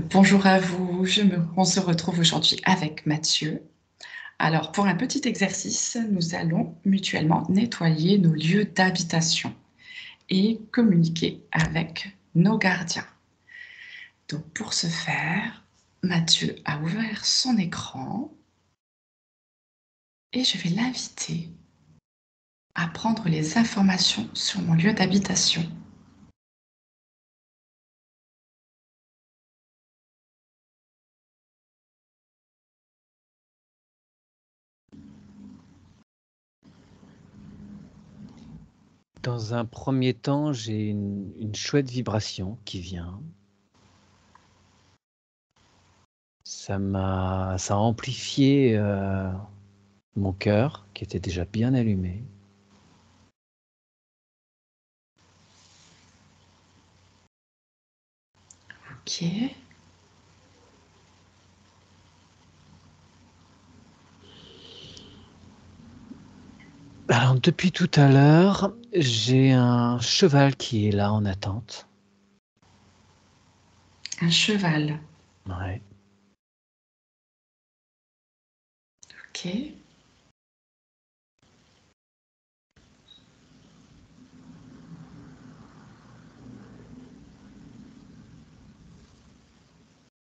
Bonjour à vous, on se retrouve aujourd'hui avec Mathieu. Alors, pour un petit exercice, nous allons mutuellement nettoyer nos lieux d'habitation et communiquer avec nos gardiens. Donc, pour ce faire, Mathieu a ouvert son écran et je vais l'inviter à prendre les informations sur mon lieu d'habitation. Dans un premier temps, j'ai une chouette vibration qui vient. Ça a amplifié mon cœur, qui était déjà bien allumé. Ok. Alors, depuis tout à l'heure, j'ai un cheval qui est là en attente. Un cheval. Ouais. Ok.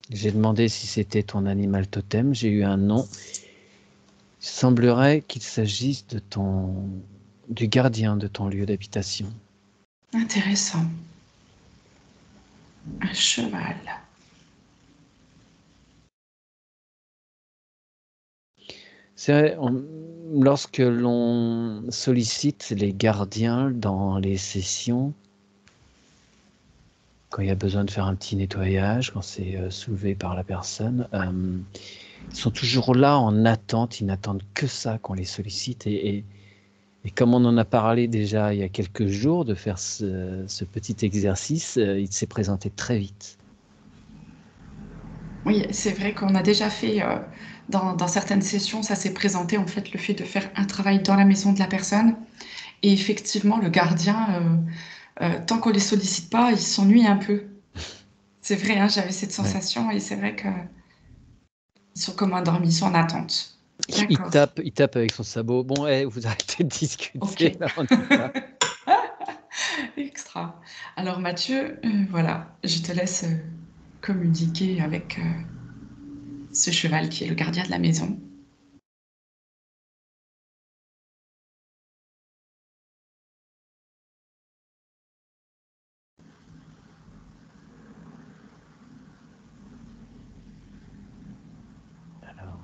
J'ai demandé si c'était ton animal totem. J'ai eu un nom. Il semblerait qu'il s'agisse du gardien de ton lieu d'habitation. Intéressant. Un cheval. C'est vrai, lorsque l'on sollicite les gardiens dans les sessions, quand il y a besoin de faire un petit nettoyage, quand c'est soulevé par la personne, ils sont toujours là en attente, ils n'attendent que ça qu'on les sollicite. Et comme on en a parlé déjà il y a quelques jours de faire ce petit exercice, il s'est présenté très vite. Oui, c'est vrai qu'on a déjà fait dans certaines sessions, ça s'est présenté en fait le fait de faire un travail dans la maison de la personne. Et effectivement, le gardien, tant qu'on les sollicite pas, il s'ennuie un peu. C'est vrai, hein, j'avais cette Ouais. sensation et c'est vrai qu'ils sont comme endormis, ils sont en attente. Il D'accord. tape avec son sabot. Bon, vous arrêtez de discuter, Ok. là, on y va. Extra. Alors Mathieu, voilà, je te laisse communiquer avec ce cheval qui est le gardien de la maison. Alors,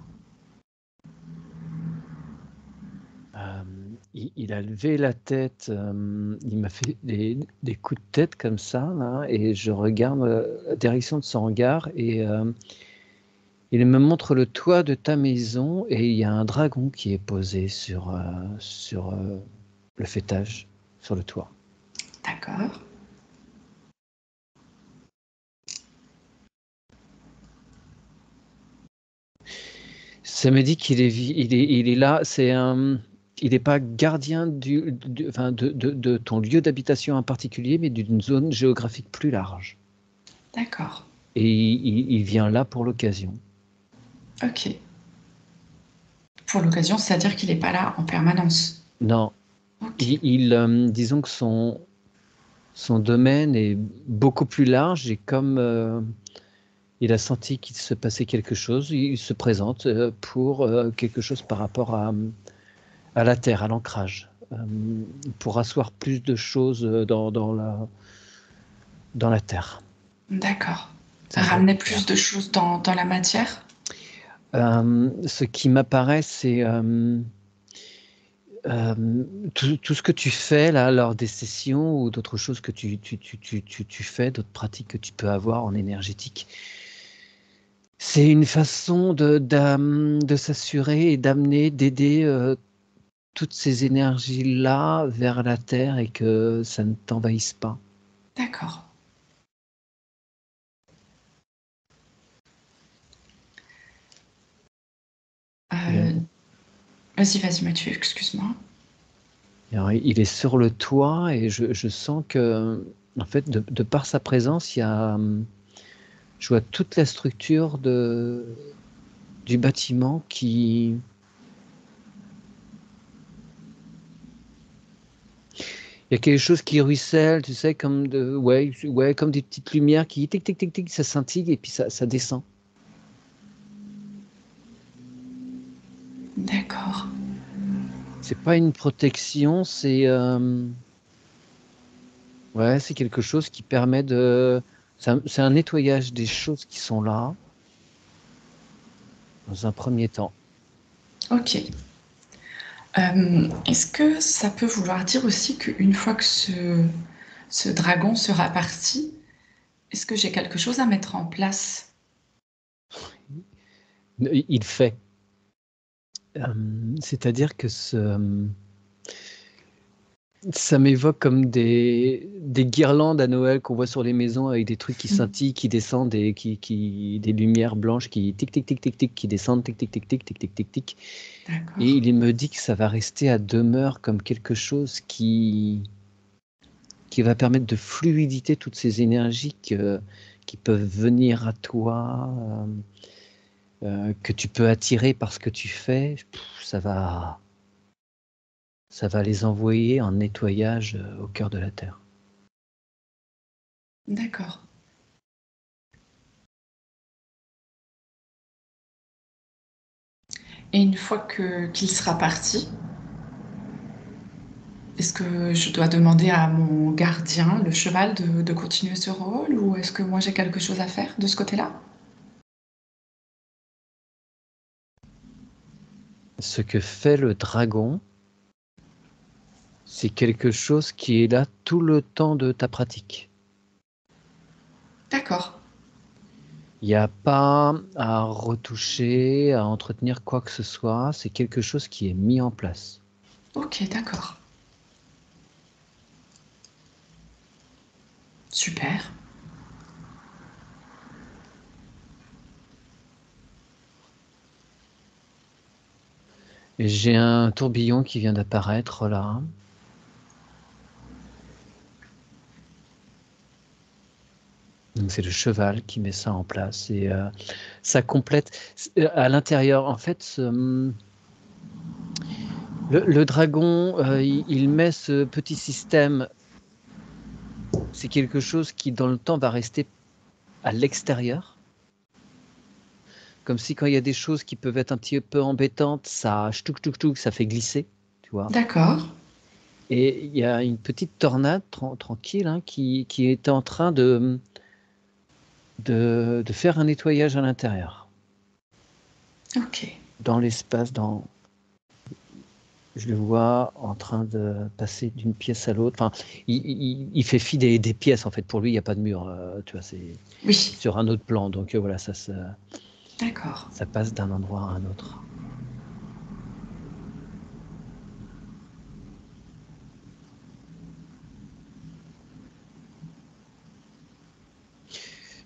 il a levé la tête, il m'a fait des coups de tête comme ça, là, et je regarde la direction de son regard, et il me montre le toit de ta maison, et il y a un dragon qui est posé sur le faîtage, sur le toit. D'accord. Ça me dit qu'il est, il est là. Il n'est pas gardien enfin, de ton lieu d'habitation en particulier, mais d'une zone géographique plus large. D'accord. Et il vient là pour l'occasion. Ok. Pour l'occasion, c'est-à-dire qu'il n'est pas là en permanence. Non, Ok. disons que son domaine est beaucoup plus large, et comme il a senti qu'il se passait quelque chose, il se présente pour quelque chose par rapport à la terre, à l'ancrage, pour asseoir plus de choses dans la terre. D'accord. C'est un vrai Ramener plus faire. de choses dans la matière. Ce qui m'apparaît, c'est tout ce que tu fais là lors des sessions, ou d'autres choses que tu fais, d'autres pratiques que tu peux avoir en énergétique. C'est une façon de s'assurer et d'amener, d'aider toutes ces énergies-là vers la terre, et que ça ne t'envahisse pas. D'accord. Il, Vas-y, Mathieu, excuse-moi. alors, il est sur le toit, et je sens que, en fait, de par sa présence, il y a Je vois toute la structure du bâtiment qui... Il y a quelque chose qui ruisselle, tu sais, comme comme des petites lumières qui tic tic tic tic, ça scintille et puis ça descend. D'accord. C'est pas une protection, c'est c'est quelque chose qui permet de... C'est un nettoyage des choses qui sont là, dans un premier temps. Ok. Est-ce que ça peut vouloir dire aussi qu'une fois que ce dragon sera parti, est-ce que j'ai quelque chose à mettre en place? Il fait. C'est-à-dire que ça m'évoque comme des guirlandes à Noël qu'on voit sur les maisons avec des trucs qui scintillent, qui descendent et des lumières blanches qui tic tic tic tic tic, qui descendent tic tic tic tic tic tic tic tic. D'accord. Et il me dit que ça va rester à demeure comme quelque chose qui va permettre de fluidité toutes ces énergies qui peuvent venir à toi, que tu peux attirer par ce que tu fais. Ça va les envoyer en nettoyage au cœur de la Terre. D'accord. Et une fois qu'il sera parti, est-ce que je dois demander à mon gardien, le cheval, de continuer ce rôle ou est-ce que moi j'ai quelque chose à faire de ce côté-là? Ce que fait le dragon, c'est quelque chose qui est là tout le temps de ta pratique. D'accord. Il n'y a pas à retoucher, à entretenir quoi que ce soit. C'est quelque chose qui est mis en place. Ok, d'accord. Super. Et j'ai un tourbillon qui vient d'apparaître là. Donc c'est le cheval qui met ça en place et ça complète à l'intérieur. En fait, le dragon, il met ce petit système. C'est quelque chose qui, dans le temps, va rester à l'extérieur. Comme si quand il y a des choses qui peuvent être un petit peu embêtantes, ça ça fait glisser, tu vois. D'accord. Et il y a une petite tornade tranquille qui est en train de faire un nettoyage à l'intérieur. Ok. Dans l'espace, je le vois en train de passer d'une pièce à l'autre. Enfin, il fait fi des pièces, en fait. Pour lui, il n'y a pas de mur. Tu vois, c'est Oui. sur un autre plan. Donc voilà, ça D'accord. passe d'un endroit à un autre.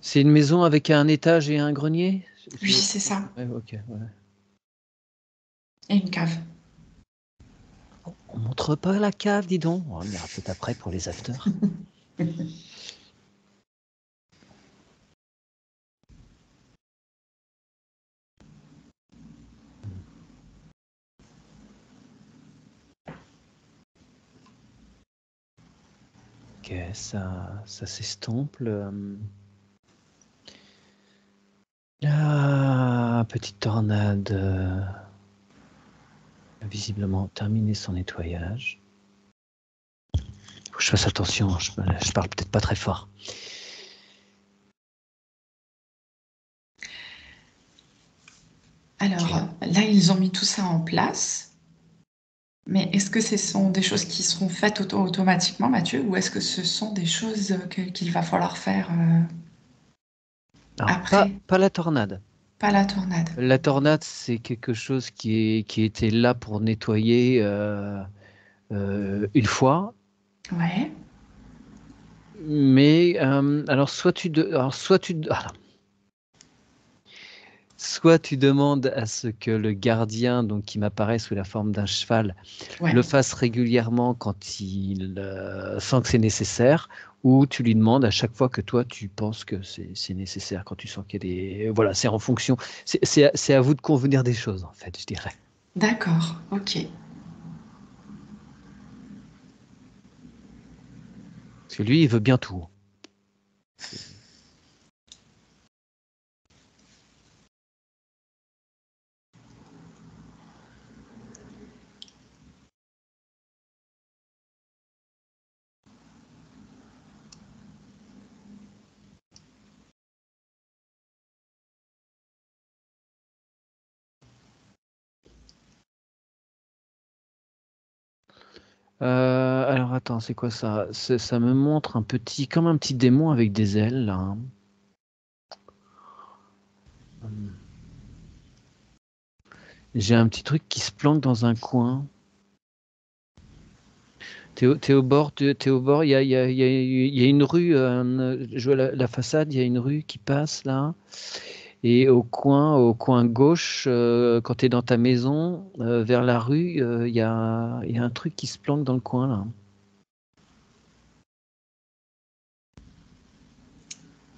C'est une maison avec un étage et un grenier? Oui, c'est ça. Ouais, ok. Ouais. Et une cave. On montre pas la cave, dis donc. On ira peut-être après pour les afters. Ok, ça s'estompe. La petite tornade a visiblement terminé son nettoyage. Faut que je fasse attention, je parle peut-être pas très fort. Alors, là, ils ont mis tout ça en place. Mais est-ce que ce sont des choses qui seront faites automatiquement, Mathieu, ou est-ce que ce sont des choses qu'il va falloir faire Alors, après? pas la tornade. Pas la tornade. La tornade, c'est quelque chose qui était là pour nettoyer une fois. Ouais. Mais alors, soit tu demandes à ce que le gardien, donc qui m'apparaît sous la forme d'un cheval, Ouais. le fasse régulièrement quand il sent que c'est nécessaire, ou tu lui demandes à chaque fois que toi tu penses que c'est nécessaire, quand tu sens qu'il y a des... Voilà, c'est en fonction, c'est à vous de convenir des choses en fait, je dirais. D'accord, ok. Parce que lui, il veut bien tout. Alors attends, c'est quoi ça? Ça me montre comme un petit démon avec des ailes là, hein. J'ai un petit truc qui se planque dans un coin. T'es au bord, il y a une rue, je vois la façade, il y a une rue qui passe là. Et au coin gauche, quand tu es dans ta maison, vers la rue, il y a un truc qui se planque dans le coin là.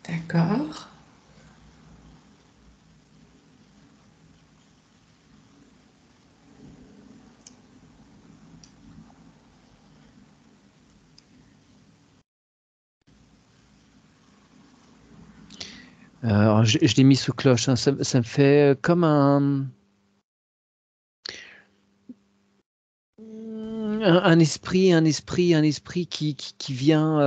D'accord. Alors, je l'ai mis sous cloche, hein. Ça me fait comme un esprit qui vient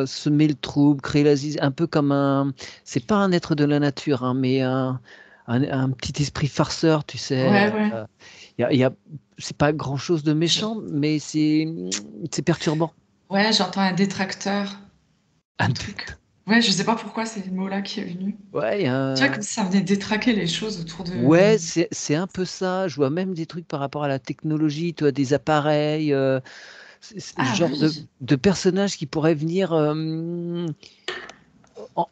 semer le trouble, créer la zizanie, un peu comme un. C'est pas un être de la nature, hein, mais un petit esprit farceur, tu sais. Ouais, ouais. C'est pas grand-chose de Je- méchant, mais c'est perturbant. Ouais, j'entends un détracteur, un Un truc. Ouais, je sais pas pourquoi c'est le mot-là qui est venu. Ouais, Tu vois, comme si ça venait détraquer les choses autour de... ouais, c'est un peu ça. Je vois même des trucs par rapport à la technologie, tu vois, des appareils, c'est ce Ah genre oui, de personnages qui pourraient venir en-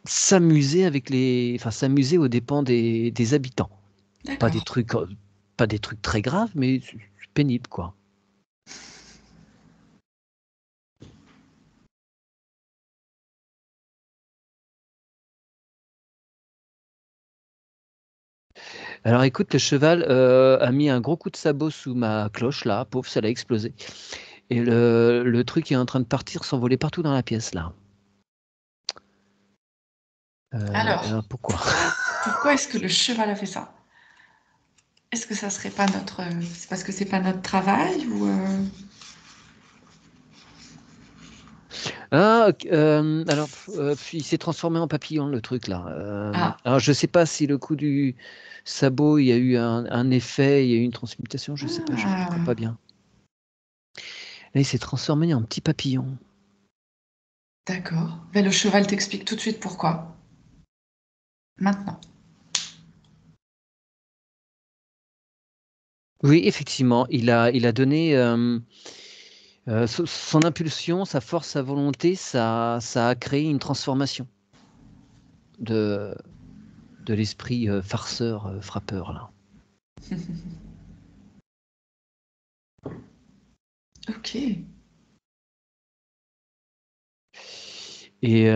s'amuser enfin s'amuser aux dépens des habitants. Pas des d'accord. trucs, pas des trucs très graves, mais c'est pénible, quoi. Alors écoute, le cheval a mis un gros coup de sabot sous ma cloche là, pauvre, ça l'a explosé. Et le truc est en train de partir, s'envoler partout dans la pièce là. Alors, Alors pourquoi? pourquoi est-ce que le cheval a fait ça? Est-ce que ça serait pas notre... c'est parce que c'est pas notre travail ou... Ah, ok, alors, il s'est transformé en papillon, le truc là. Ah, Alors, je sais pas si le coup du sabot, il y a eu un effet, il y a eu une transmutation, je sais pas, je comprends ah, pas bien. Là, il s'est transformé en petit papillon. d'accord. Ben, le cheval t'explique tout de suite pourquoi. Maintenant. Oui, effectivement, il a donné son impulsion, sa force, sa volonté, ça a créé une transformation de, de l'esprit farceur, frappeur là. Ok, Et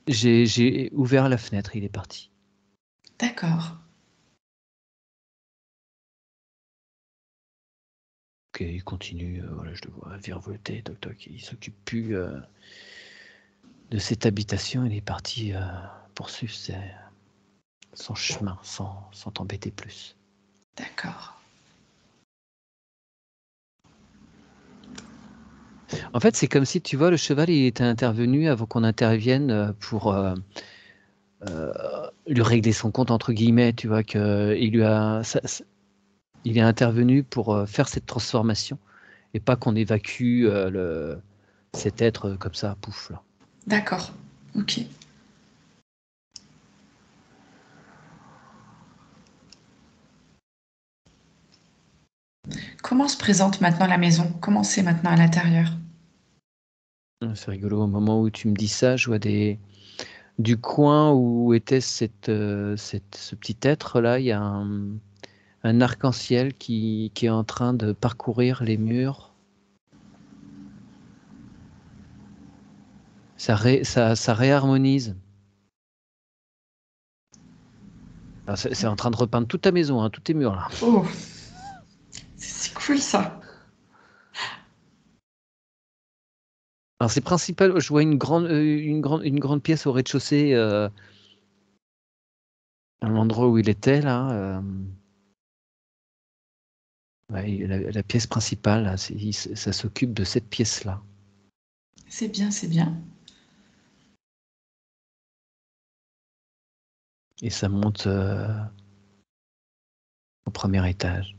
j'ai ouvert la fenêtre, il est parti. d'accord. Ok, il continue, voilà, je le vois virevolter, toc toc, il s'occupe plus de cette habitation, il est parti poursuivre son chemin sans t'embêter plus. D'accord. En fait, c'est comme si, tu vois, le cheval, il était intervenu avant qu'on intervienne pour lui régler son compte, entre guillemets, tu vois, il est intervenu pour faire cette transformation et pas qu'on évacue cet être comme ça, pouf, là. D'accord. Ok. Comment se présente maintenant la maison? Comment c'est maintenant à l'intérieur? C'est rigolo, au moment où tu me dis ça, je vois du coin où était ce petit être-là, il y a un arc-en-ciel qui est en train de parcourir les murs. Ça réharmonise. C'est en train de repeindre toute ta maison, hein, tous tes murs là. Oh, c'est cool ça. Alors c'est principal, je vois une grande pièce au rez-de-chaussée, à l'endroit où il était là. Ouais, la pièce principale, là, ça s'occupe de cette pièce-là. C'est bien, c'est bien. Et ça monte au premier étage.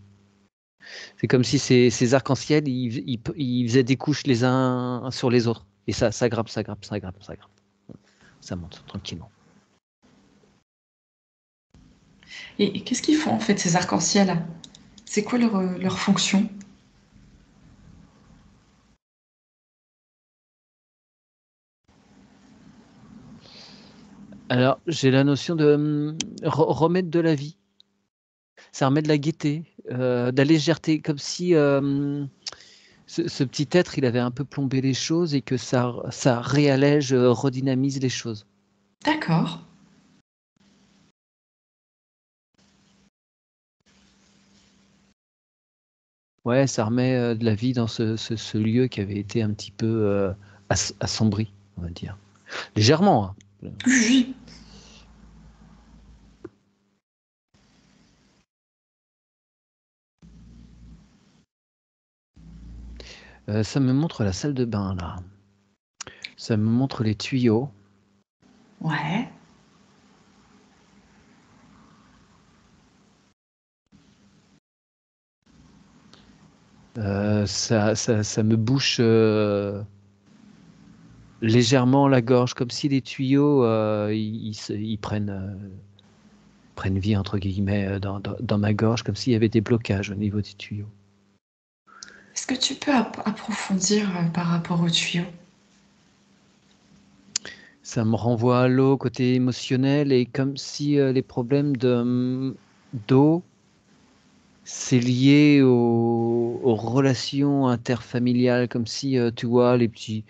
C'est comme si ces arcs-en-ciel, ils faisaient des couches les uns sur les autres. Et ça grimpe, ça grimpe, ça grimpe, ça grimpe. Ça monte tranquillement. Et qu'est-ce qu'ils font en fait ces arcs-en-ciel? C'est quoi leur fonction? Alors, j'ai la notion de remettre de la vie. Ça remet de la gaieté, de la légèreté, comme si ce petit être, il avait un peu plombé les choses et que ça réallège, redynamise les choses. D'accord. Ouais, ça remet de la vie dans ce lieu qui avait été un petit peu assombri, on va dire. Légèrement, hein. Oui. Ça me montre la salle de bain, là. Ça me montre les tuyaux. Ouais. Ça me bouche légèrement la gorge, comme si les tuyaux ils prennent vie, entre guillemets, dans ma gorge, comme s'il y avait des blocages au niveau des tuyaux. Est-ce que tu peux approfondir par rapport aux tuyaux? Ça me renvoie à l'eau côté émotionnel et comme si les problèmes d'eau, c'est lié aux relations interfamiliales, comme si, tu vois, les petits,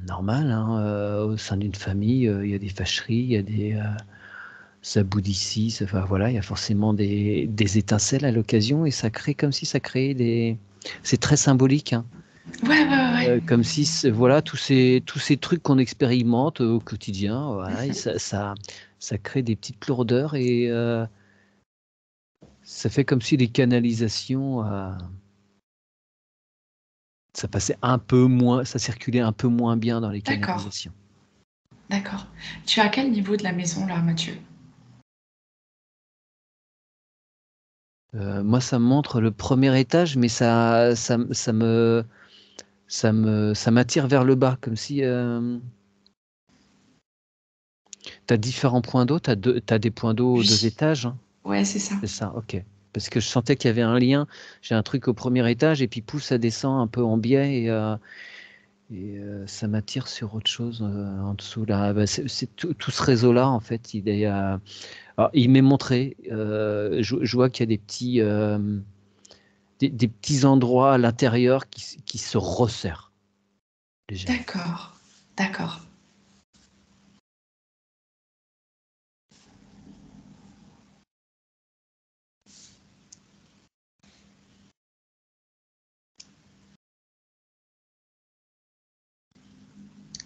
normal, hein, au sein d'une famille, il y a des fâcheries, il y a ça bout d'ici, enfin voilà, il y a forcément des étincelles à l'occasion et ça crée comme si ça créait des. C'est très symbolique, hein. Ouais, ouais, ouais, ouais. Comme si voilà tous ces trucs qu'on expérimente au quotidien, voilà, et ça crée des petites lourdeurs et ça fait comme si les canalisations, ça passait un peu moins, ça circulait un peu moins bien dans les D'accord, canalisations. d'accord. Tu es à quel niveau de la maison là, Mathieu? Moi, ça me montre le premier étage, mais ça m'attire vers le bas, comme si tu as différents points d'eau, tu as des points d'eau aux 2 Oui. étages, hein? Ouais, c'est ça. C'est ça, OK. Parce que je sentais qu'il y avait un lien. J'ai un truc au premier étage et puis pouf, ça descend un peu en biais et ça m'attire sur autre chose, en dessous là. Bah, c'est tout ce réseau-là, en fait, alors il m'est montré, je vois qu'il y a des petits endroits à l'intérieur qui se resserrent légèrement. D'accord, d'accord.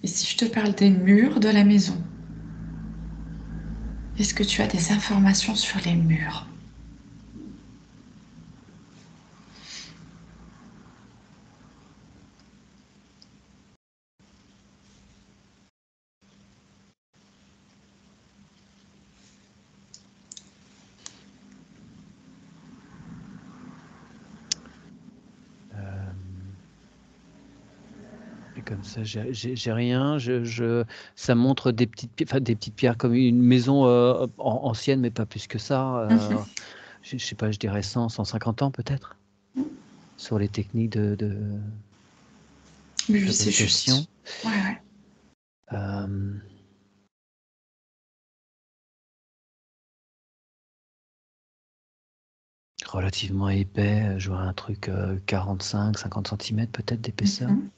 Et si je te parle des murs de la maison, est-ce que tu as des informations sur les murs? Et comme ça, j'ai rien. Ça montre des petites pierres comme une maison ancienne, mais pas plus que ça. Mhm. Je sais pas, je dirais 100, 150 ans peut-être, sur les techniques de Oui, oui, c'est fabrication. juste. Ouais, ouais. Euh, Relativement épais, je vois un truc 45, 50 cm peut-être d'épaisseur. Mhm.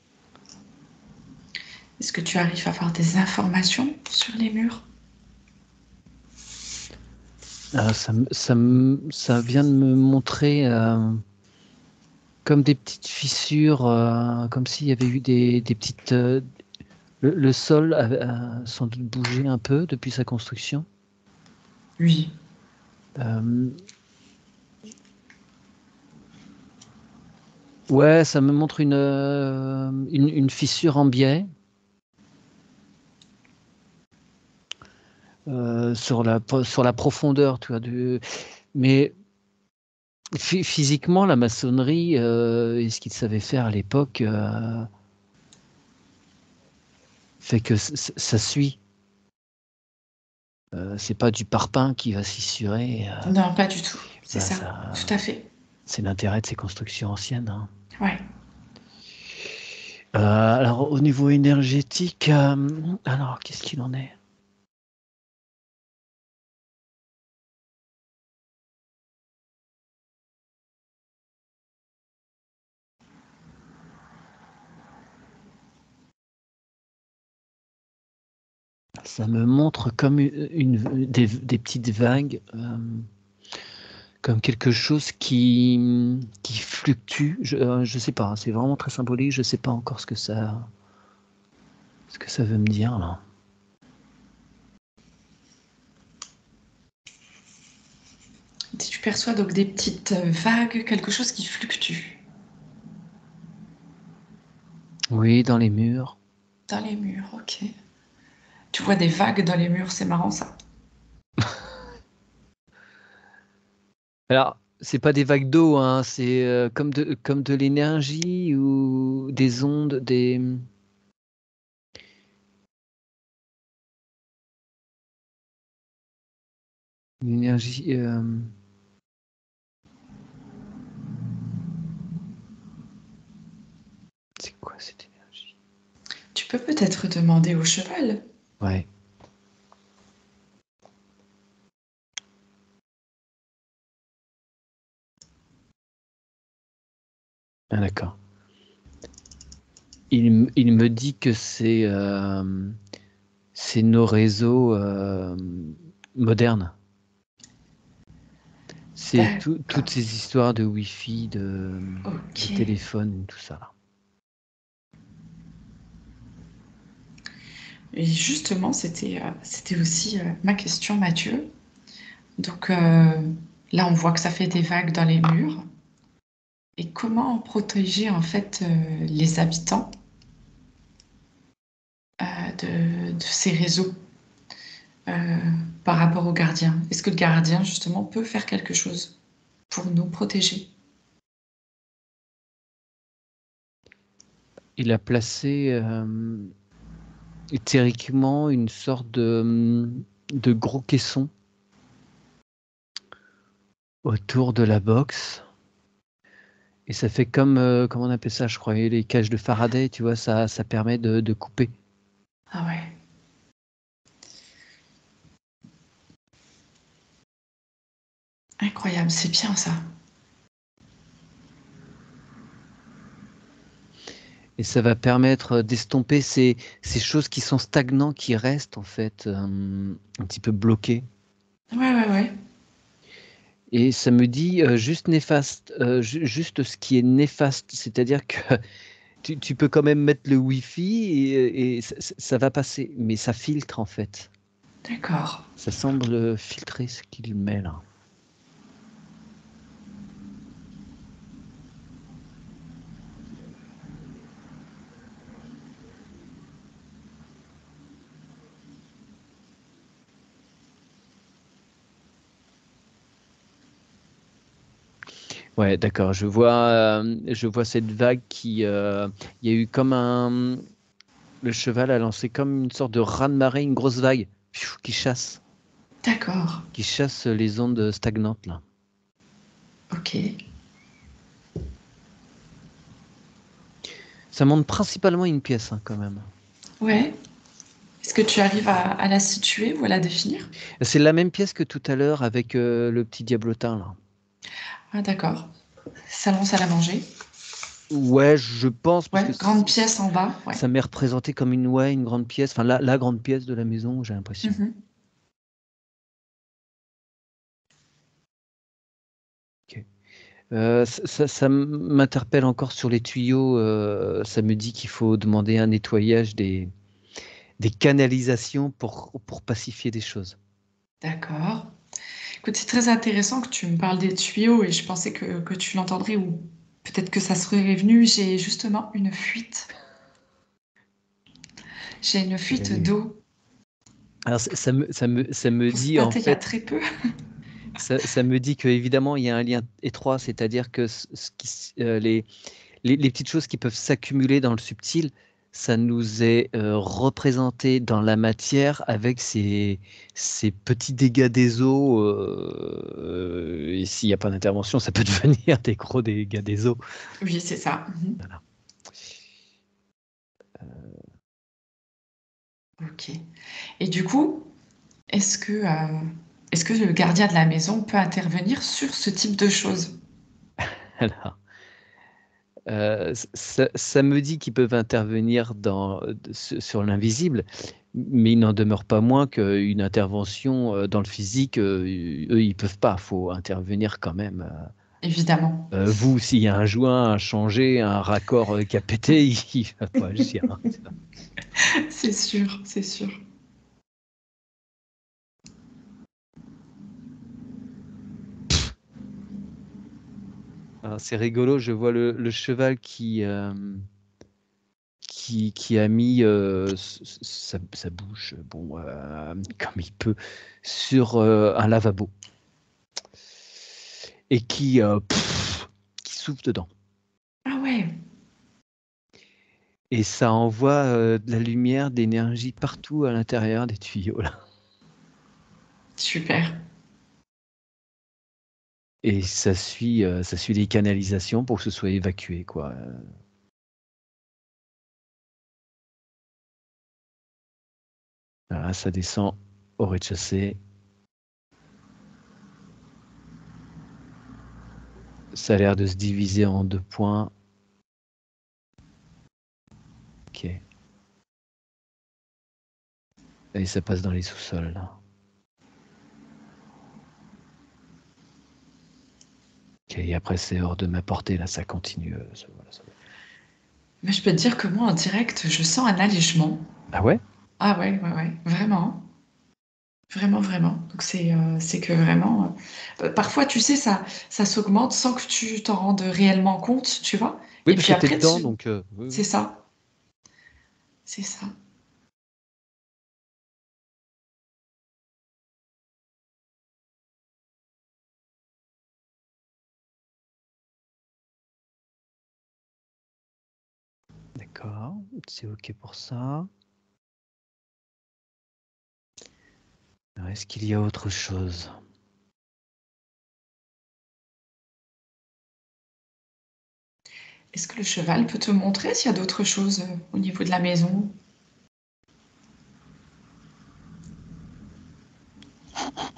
Est-ce que tu arrives à avoir des informations sur les murs? Ça vient de me montrer comme des petites fissures, comme s'il y avait eu des petites... le sol a sans doute bougé un peu depuis sa construction. Oui. Ouais, ça me montre une fissure en biais sur la profondeur, tu vois. Mais physiquement, la maçonnerie et ce qu'ils savaient faire à l'époque fait que ça suit. C'est pas du parpaing qui va fissurer. Non, pas du tout. C'est Voilà, ça. Tout à fait. c'est l'intérêt de ces constructions anciennes. Hein. Ouais. Alors, au niveau énergétique, alors, qu'est-ce qu'il en est? Ça me montre comme des petites vagues, comme quelque chose qui fluctue. Je sais pas, c'est vraiment très symbolique. Je sais pas encore ce que ça veut me dire là. Tu perçois donc des petites vagues, quelque chose qui fluctue Oui, dans les murs. dans les murs. Ok. Tu vois des vagues dans les murs, c'est marrant ça. Alors, c'est pas des vagues d'eau, hein, c'est comme de l'énergie ou des ondes, une énergie. C'est quoi cette énergie? Tu peux peut-être demander au cheval. Ouais. Ah, d'accord. Il me dit que c'est nos réseaux modernes. C'est toutes D'accord. ces histoires de Wi-Fi, de Ok. téléphone, tout ça. Là. Et justement, c'était aussi ma question, Mathieu. Donc là, on voit que ça fait des vagues dans les murs. Et comment protéger en fait les habitants de ces réseaux euh, par rapport aux gardiens? Est-ce que le gardien, justement, peut faire quelque chose pour nous protéger? Il a placé éthériquement une sorte de gros caisson autour de la box. Et ça fait comme, comment on appelle ça, je crois, les cages de Faraday, tu vois, ça permet de couper. Ah ouais. Incroyable, c'est bien ça. Et ça va permettre d'estomper ces choses qui sont stagnantes, qui restent en fait un petit peu bloquées. Ouais, ouais, ouais. Et ça me dit juste néfaste, juste ce qui est néfaste, c'est-à-dire que tu peux quand même mettre le Wi-Fi et ça va passer, mais ça filtre en fait. D'accord. Ça semble filtrer ce qu'il met là. Ouais, d'accord. Je vois cette vague qui, il y a eu comme le cheval a lancé comme une sorte de raz-de-marée, une grosse vague D'accord. qui chasse les ondes stagnantes là. Ok. Ça monte principalement une pièce hein, quand même. Ouais. Est-ce que tu arrives à la situer ou à la définir? C'est la même pièce que tout à l'heure avec le petit diablotin là. Ah d'accord. Salon, salle à manger. Ouais, je pense, parce Ouais, que grande pièce en bas, ouais. ça m'est représenté comme une grande pièce, enfin la grande pièce de la maison, j'ai l'impression. Mhm. Ok. Ça m'interpelle encore sur les tuyaux. Ça me dit qu'il faut demander un nettoyage des canalisations pour pacifier des choses. D'accord. Écoute, c'est très intéressant que tu me parles des tuyaux et je pensais que tu l'entendrais ou peut-être que ça serait venu. J'ai justement une fuite. J'ai une fuite Et- d'eau. Alors ça me dit en Constatée il y a fait, très peu. ça me dit qu'évidemment il y a un lien étroit, c'est-à-dire que les petites choses qui peuvent s'accumuler dans le subtil, ça nous est représenté dans la matière avec ces petits dégâts des eaux. Et s'il n'y a pas d'intervention, ça peut devenir des gros dégâts des eaux. Oui, c'est ça. Mhm. Voilà. Ok. Et du coup, est-ce que le gardien de la maison peut intervenir sur ce type de choses? Alors, ça me dit qu'ils peuvent intervenir sur l'invisible, mais il n'en demeure pas moins qu'une intervention dans le physique, eux, ils ne peuvent pas. Il faut intervenir quand même. Évidemment. Vous, s'il y a un joint à changer, un raccord qui a pété, il va pas agir, hein. C'est sûr, c'est sûr. Alors, c'est rigolo, je vois le cheval qui a mis sa bouche, bon, comme il peut, sur un lavabo et qui souffle dedans. Ah ouais, Et ça envoie de la lumière, d'énergie partout à l'intérieur des tuyaux, là. super. Et ça suit les canalisations pour que ce soit évacué, quoi. Voilà, ça descend au rez-de-chaussée. Ça a l'air de se diviser en 2 points. Ok. Et ça passe dans les sous-sols, là. Ok, et après, c'est hors de ma portée, là, ça continue. Voilà, Mais je peux te dire que moi, en direct, je sens un allègement. Ah ouais? Ah ouais, ouais, ouais, vraiment. Vraiment, vraiment. Donc c'est que vraiment, parfois, tu sais, ça s'augmente sans que tu t'en rendes réellement compte, tu vois. Oui, Et parce puis que tu es après, dedans, donc oui, c'est oui. ça, c'est ça. D'accord, c'est ok pour ça. Alors, est-ce qu'il y a autre chose? Est-ce que le cheval peut te montrer s'il y a d'autres choses au niveau de la maison?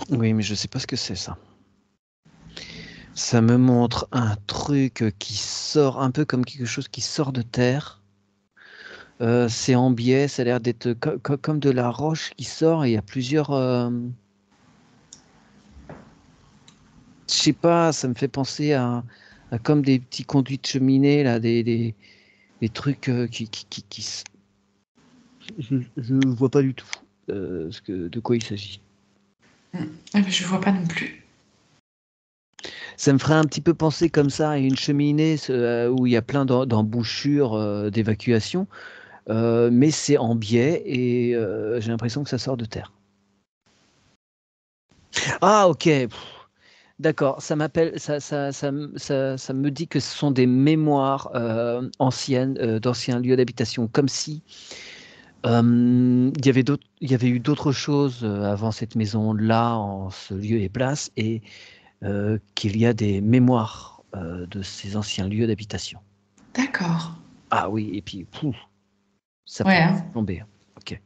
Oui, mais je sais pas ce que c'est, ça. Ça me montre un truc qui sort, un peu comme quelque chose qui sort de terre. C'est en biais, ça a l'air d'être comme de la roche qui sort et il y a plusieurs. Je sais pas, ça me fait penser à comme des petits conduits de cheminée, là, des trucs je vois pas du tout de quoi il s'agit. Ah, mais je vois pas non plus. Ça me ferait un petit peu penser comme ça à une cheminée où il y a plein d'embouchures d'évacuation, mais c'est en biais et j'ai l'impression que ça sort de terre. Ah, ok. D'accord, ça me dit que ce sont des mémoires anciennes d'anciens lieux d'habitation, comme si il y avait eu d'autres choses avant cette maison-là, en ce lieu et place, et qu'il y a des mémoires de ces anciens lieux d'habitation. D'accord. Ah oui, et puis ça Ouais, peut hein. tomber. Ok.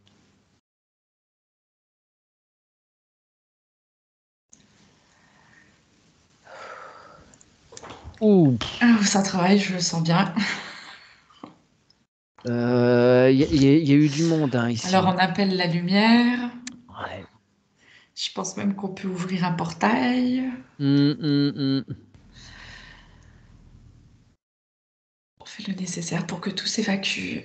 Ouh, Ah, ça travaille, je le sens bien. y a eu du monde hein, Alors, ici. on appelle la lumière. Ouais. Je pense même qu'on peut ouvrir un portail. Hum. On fait le nécessaire pour que tout s'évacue.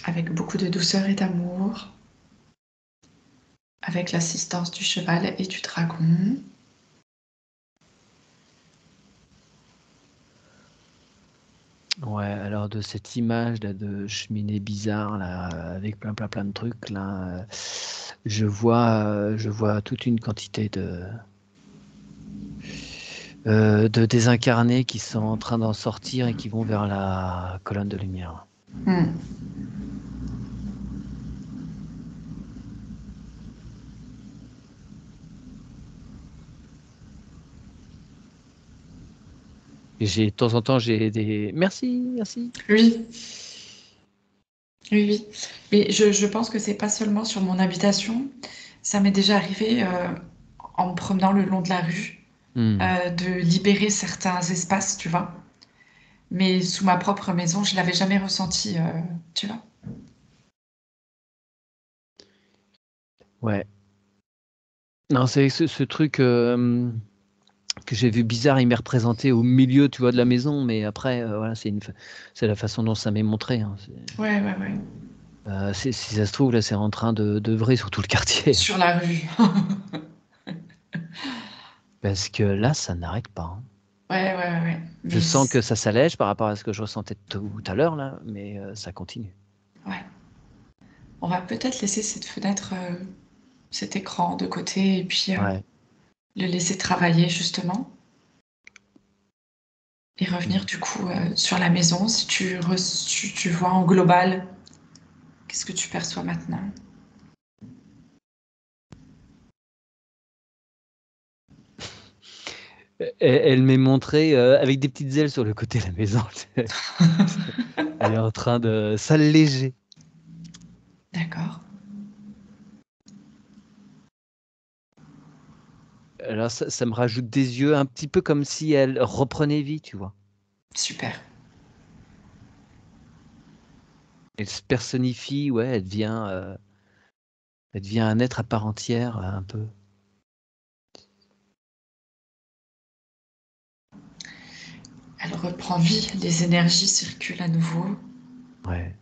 Avec beaucoup de douceur et d'amour. Avec l'assistance du cheval et du dragon. Ouais, alors de cette image là, de cheminée bizarre là, avec plein de trucs là, je vois toute une quantité de désincarnés qui sont en train d'en sortir et qui vont vers la colonne de lumière. Hmm. Et de temps en temps, j'ai des merci. Oui, oui. Mais je pense que c'est pas seulement sur mon habitation. Ça m'est déjà arrivé en me promenant le long de la rue Hmm. de libérer certains espaces, tu vois. Mais sous ma propre maison, je l'avais jamais ressenti, tu vois. Ouais. Non, c'est ce truc que j'ai vu bizarre, il m'est représenté au milieu, tu vois, de la maison, mais après, voilà, c'est la façon dont ça m'est montré. Hein. Ouais. Si ça se trouve, là, c'est en train de vrai sur tout le quartier. Sur la rue. Parce que là, ça n'arrête pas. Hein. Ouais. Je Mais sens que ça s'allège par rapport à ce que je ressentais tout à l'heure, là, mais ça continue. ouais. On va peut-être laisser cette fenêtre, cet écran de côté et puis Ouais. le laisser travailler justement et Mm. revenir du coup sur la maison. Si tu vois en global, qu'est-ce que tu perçois maintenant? Elle m'est montrée avec des petites ailes sur le côté de la maison. Elle est en train de s'alléger. D'accord. Alors ça me rajoute des yeux un petit peu comme si elle reprenait vie, tu vois. Super. Elle se personnifie, ouais, elle devient un être à part entière, un peu. Elle reprend vie, les énergies circulent à nouveau. Ouais.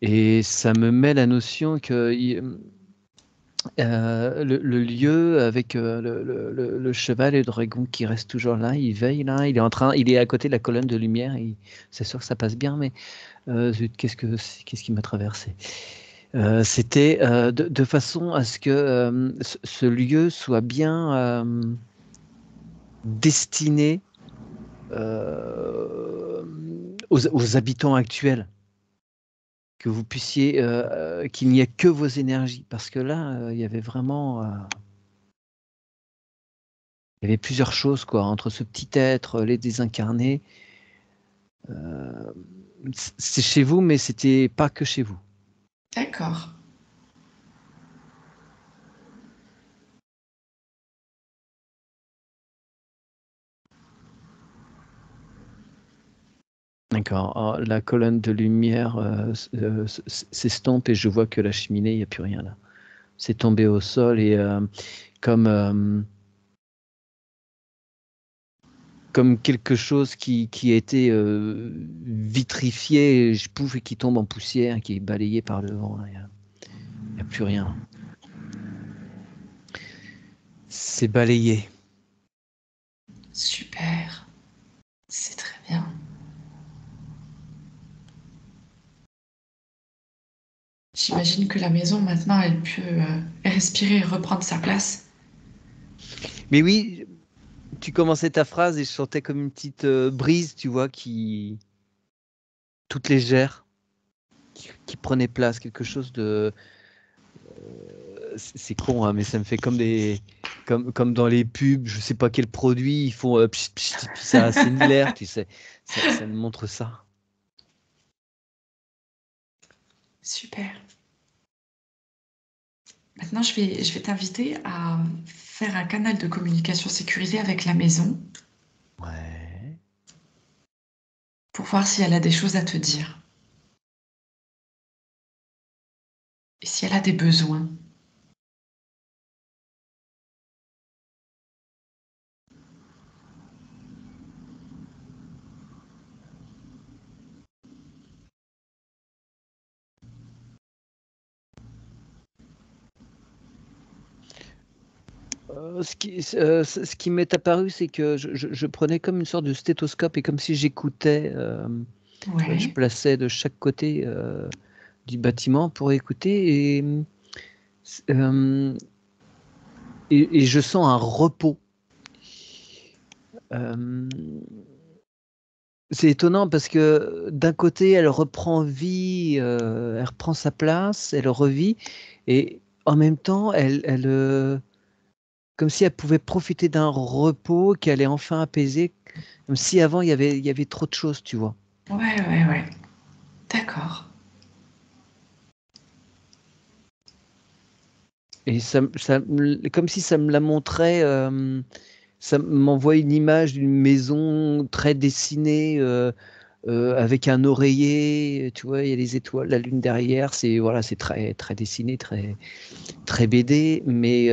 Et ça me met la notion que le lieu avec le cheval et le dragon qui reste toujours là, il veille là, il est à côté de la colonne de lumière. C'est sûr que ça passe bien, mais zut, qu'est-ce qui m'a traversé? C'était de façon à ce que ce lieu soit bien destiné euh, aux habitants actuels, que vous puissiez, qu'il n'y ait que vos énergies, parce que là, il y avait vraiment, il y avait plusieurs choses quoi, entre ce petit être, les désincarnés. Euh, c'est chez vous, mais c'était pas que chez vous. D'accord. D'accord. Alors, la colonne de lumière s'estompe et je vois que la cheminée, il n'y a plus rien là. C'est tombé au sol et comme, euh, comme quelque chose qui a été vitrifié, je pouffe, et qui tombe en poussière, qui est balayé par le vent. Il n'y a plus rien. C'est balayé. Super. C'est très bien. J'imagine que la maison maintenant, elle peut respirer et reprendre sa place. Mais oui, tu commençais ta phrase et je sentais comme une petite brise, tu vois, toute légère, qui prenait place, quelque chose de. C'est con, hein, mais ça me fait comme dans les pubs, je sais pas quel produit, ils font pchit, pchit, puis ça assainit l'air, tu sais. Ça me montre ça. Super. Maintenant, je vais t'inviter à faire un canal de communication sécurisé avec la maison Ouais. pour voir si elle a des choses à te dire et si elle a des besoins. Ce qui m'est apparu, c'est que je prenais comme une sorte de stéthoscope et comme si j'écoutais, je Ouais, plaçais de chaque côté, du bâtiment pour écouter et et je sens un repos. Hem, c'est étonnant parce que d'un côté, elle reprend vie, elle reprend sa place, elle revit et en même temps, comme si elle pouvait profiter d'un repos qu'elle est enfin apaisée, comme si avant il y avait trop de choses, tu vois? ouais. D'accord. Et comme si ça me la montrait, ça m'envoie une image d'une maison très dessinée, avec un oreiller, tu vois? Il y a les étoiles, la lune derrière, c'est voilà, c'est très très dessiné, très très BD, mais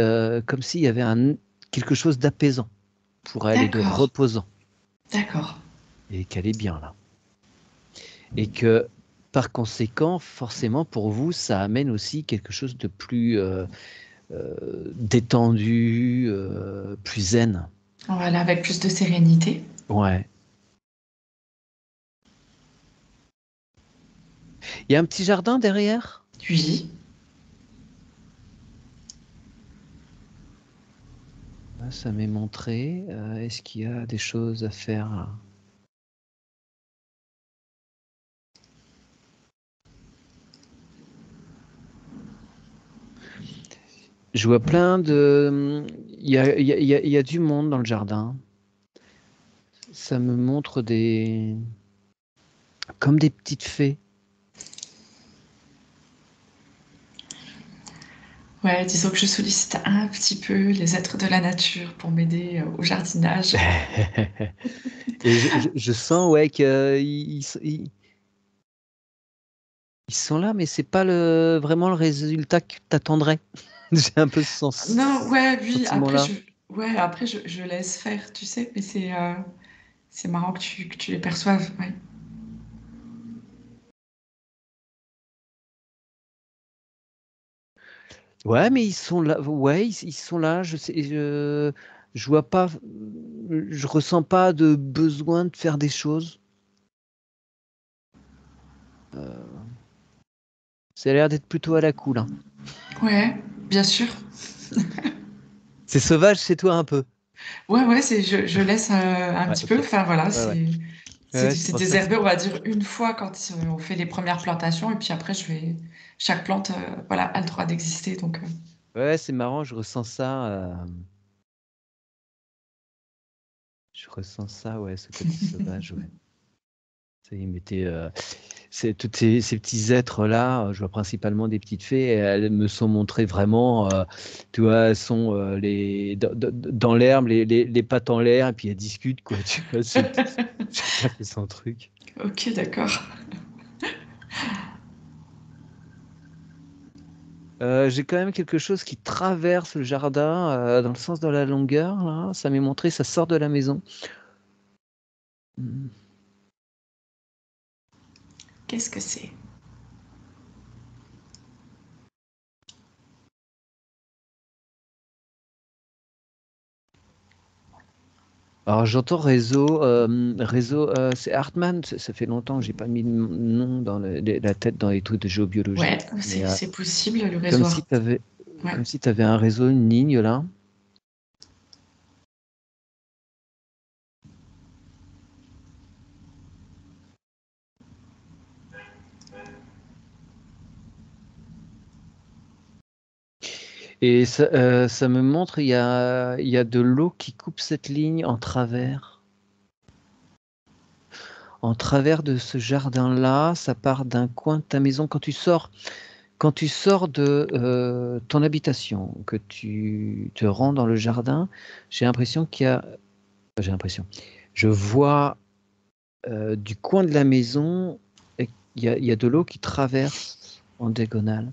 comme s'il y avait quelque chose d'apaisant pour elle et de D'accord. reposant D'accord. et qu'elle est bien là. Et que, par conséquent, forcément pour vous, ça amène aussi quelque chose de plus, détendu, plus zen. Voilà, avec plus de sérénité. Ouais. Il y a un petit jardin derrière? Oui. Ah, ça m'est montré, est-ce qu'il y a des choses à faire là? Je vois plein de, il y a du monde dans le jardin. Ça me montre comme des petites fées. Ouais, disons que je sollicite un petit peu les êtres de la nature pour m'aider au jardinage. Et je sens, ouais, qu'ils sont là, mais c'est pas vraiment le résultat que tu attendrais. J'ai un peu ce Non, ouais, oui, sentiment-là. après je laisse faire, tu sais, mais c'est marrant que tu les perçoives, ouais. Ouais, mais ils sont là, ouais, ils sont là, je vois pas, je ressens pas de besoin de faire des choses. Heu, Ça a l'air d'être plutôt à la cool, hein. Ouais, bien sûr. C'est sauvage chez toi un peu? Ouais, je laisse un Ouais, petit peu. OK. Enfin voilà, Ouais, ouais. Ouais, ouais, c'est c'est pour ça que désherbé, on va dire, une fois quand on fait les premières plantations, et puis après chaque plante, voilà, a le droit d'exister. Donc, ouais, c'est marrant, je ressens ça, ouais, ce côté sauvage, ouais. Ça y est, mais c'est toutes ces petits êtres-là, je vois principalement des petites fées et elles me sont montrées vraiment, tu vois? Elles sont, les dans l'herbe, les pattes en l'air et puis elles discutent quoi, tu vois? Chacun fait son truc. ok, d'accord. J'ai quand même quelque chose qui traverse le jardin, dans le sens de la longueur là, ça m'est montré, ça sort de la maison. Mmh. Qu'est-ce que c'est? Alors j'entends réseau, c'est Hartmann, ça fait longtemps que j'ai pas mis de nom dans la tête dans les trucs de géobiologie, Ouais, mais c'est possible, le comme réseau si tu avais ouais. comme si tu avais un réseau, une ligne là et ça me montre il y a de l'eau qui coupe cette ligne en travers de ce jardin-là, ça part d'un coin de ta maison. Quand tu sors Quand tu sors de ton habitation, que tu te rends dans le jardin, j'ai l'impression qu'il y a... J'ai l'impression. Je vois du coin de la maison, il y a de l'eau qui traverse en diagonale.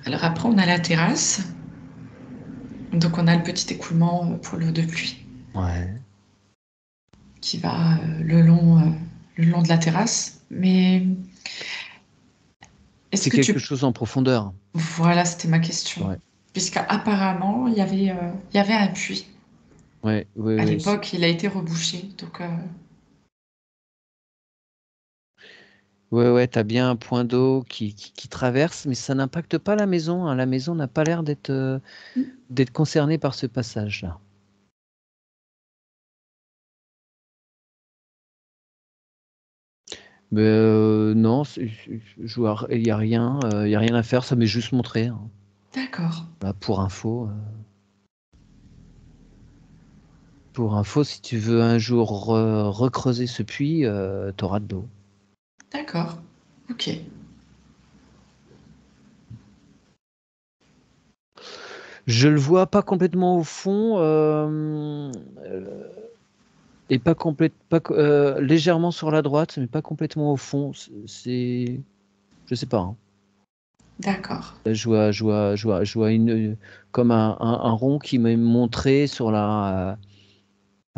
Alors après, on a la terrasse. Donc on a le petit écoulement pour l'eau de pluie Ouais. qui va le long de la terrasse. Mais est-ce C'est que quelque tu... chose en profondeur. Voilà, c'était ma question. Ouais. Puisqu'apparemment, il y avait un puits. Ouais, ouais, À ouais. l'époque, il a été rebouché. Donc, Ouais, ouais, t'as bien un point d'eau qui traverse, mais ça n'impacte pas la maison, hein. La maison n'a pas l'air d'être concernée par ce passage-là. Mais non, il n'y a rien, il y a rien à faire, ça m'est juste montré, hein. d'accord. Voilà, pour info. Pour info, si tu veux un jour recreuser ce puits, t'auras de l'eau. D'accord. Ok. Je le vois pas complètement au fond, et légèrement sur la droite, mais pas complètement au fond. Je sais pas, hein. D'accord. Je vois comme un rond qui m'est montré sur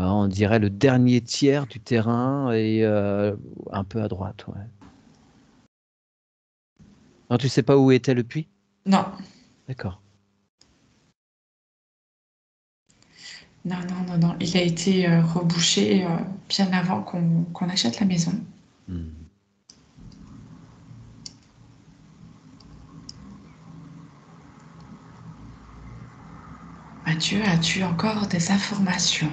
on dirait le dernier tiers du terrain et un peu à droite, ouais. Non, tu sais pas où était le puits? Non. D'accord. Non, non, non, non. Il a été rebouché bien avant qu'on achète la maison. Hmm. Mathieu, as-tu encore des informations?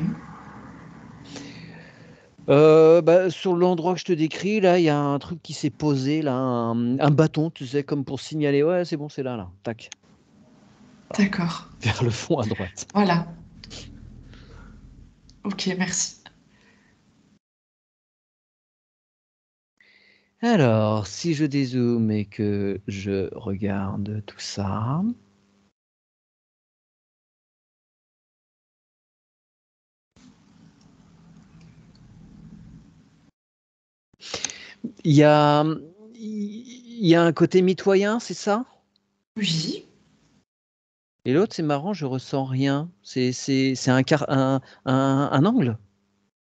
Sur l'endroit que je te décris, là, il y a un truc qui s'est posé, là, un bâton, tu sais, comme pour signaler, ouais, c'est bon, c'est là, tac, D'accord. vers le fond à droite. Voilà. Ok, merci. Alors, si je dézoome et que je regarde tout ça, il y a, il y a un côté mitoyen, c'est ça? Oui. Et l'autre, c'est marrant, je ressens rien. C'est un angle,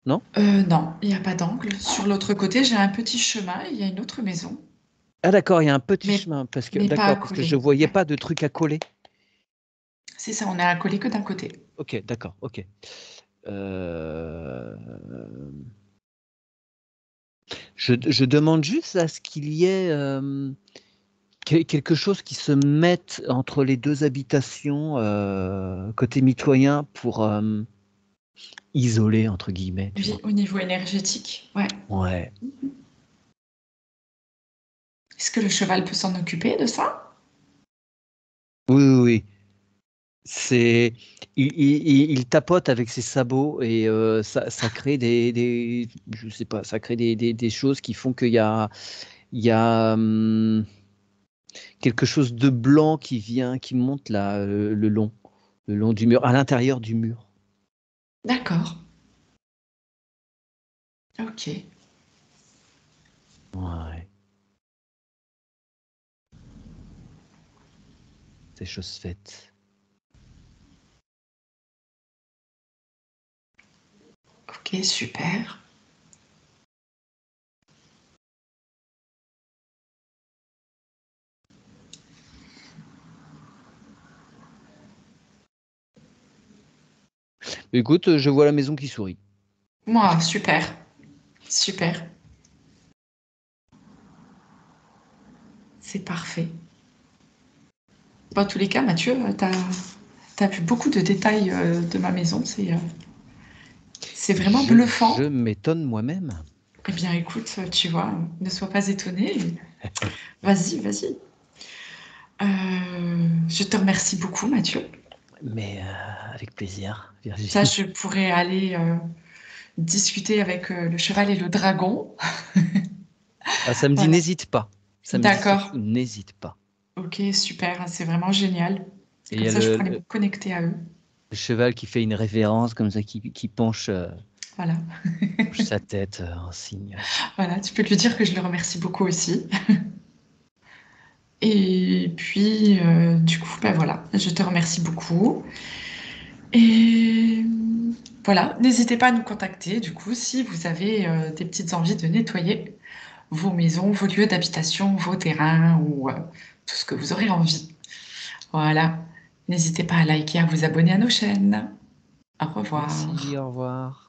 non? Non, il n'y a pas d'angle. Sur l'autre côté, j'ai un petit chemin et il y a une autre maison, Ah d'accord, il y a un petit mais, chemin, mais pas d'accord, parce que je accolée. voyais Ouais. pas de truc à coller. C'est ça, on est accolé que d'un côté. Ok, d'accord, ok. Euh, je demande juste à ce qu'il y ait quelque chose qui se mette entre les deux habitations côté mitoyen pour isoler, entre guillemets, tu Oui, vois. au niveau énergétique. Ouais. Ouais. Est-ce que le cheval peut s'en occuper de ça? Oui, oui, oui. C'est, il tapote avec ses sabots et ça crée je sais pas, ça crée des choses qui font il y a quelque chose de blanc qui monte là, le long du mur, à l'intérieur du mur. D'accord. Ok. Ouais, c'est chose faite. Ok, super. Écoute, je vois la maison qui sourit. Moi, super. Super. C'est parfait. Dans tous les cas, Mathieu, tu as vu beaucoup de détails de ma maison. C'est vraiment Je bluffant. m'étonne moi-même. Eh bien, écoute, tu vois, ne sois pas étonné. Vas-y, vas-y. Je te remercie beaucoup, Mathieu. Mais avec plaisir, Ça, Virginie. je pourrais aller discuter avec le cheval et le dragon. Ah, ça me dit Voilà. n'hésite pas. Ça me dit D'accord. surtout n'hésite pas. Ok, super. C'est vraiment génial. Et il y Comme a ça, je pourrais me connecter à eux. le cheval qui fait une révérence comme ça, qui penche, Voilà. penche sa tête en signe. Voilà, tu peux lui dire que je le remercie beaucoup aussi. Et puis, du coup, ben voilà, je te remercie beaucoup. Et voilà, n'hésitez pas à nous contacter, du coup, si vous avez des petites envies de nettoyer vos maisons, vos lieux d'habitation, vos terrains ou tout ce que vous aurez envie. Voilà, n'hésitez pas à liker, à vous abonner à nos chaînes. Au revoir. Merci, au revoir.